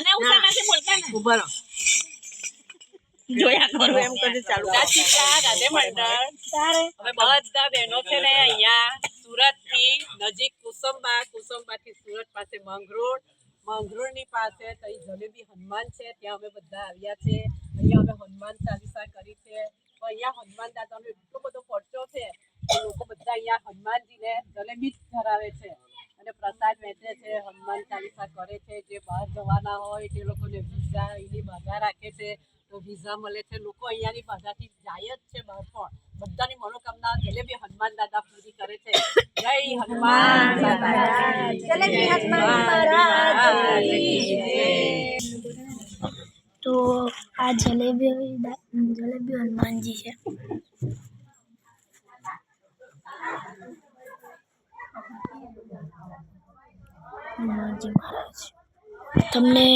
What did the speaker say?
અને ઉસામાંથી બોલતા ને ઉભા રહો જોયા કરો એમ કરી ચાલુ રાશિકા રાધે મંડળ તારે હવે બધા બહેનો છે ને અહીંયા સુરત થી નજીક કુસુંબા થી સુરત પાસે મંગરોળની પાસે તઈ જલેબી હનુમાન છે ત્યાં અમે બધા આવ્યા છે અહીંયા અમે હનુમાન ચાલીસા કરી છે તો અહીંયા હનુમાન દાદાનો એટલો બધો ખર્ચો છે કે લોકો બધા અહીંયા હનુમાનજીને જલેબી જ ધરાવે છે અને પ્રસાદ વહેંચે છે હનુમાન ચાલીસા કરે છે જે બહાર જવાના હોય તે લોકોને વિઝા એની બાધા રાખે છે તો વિઝા મળે છે લોકો અહીંયાની બાધાથી જાય જ છે બહાર પણ બધાની મનોકામના જલેબી હનુમાન દાદા પૂરી કરે છે જય હનુમાન દાદા જલેબી હનુમાન તો આ જલેબી હનુમાનજી છે હનુમાનજી મહારાજ તમને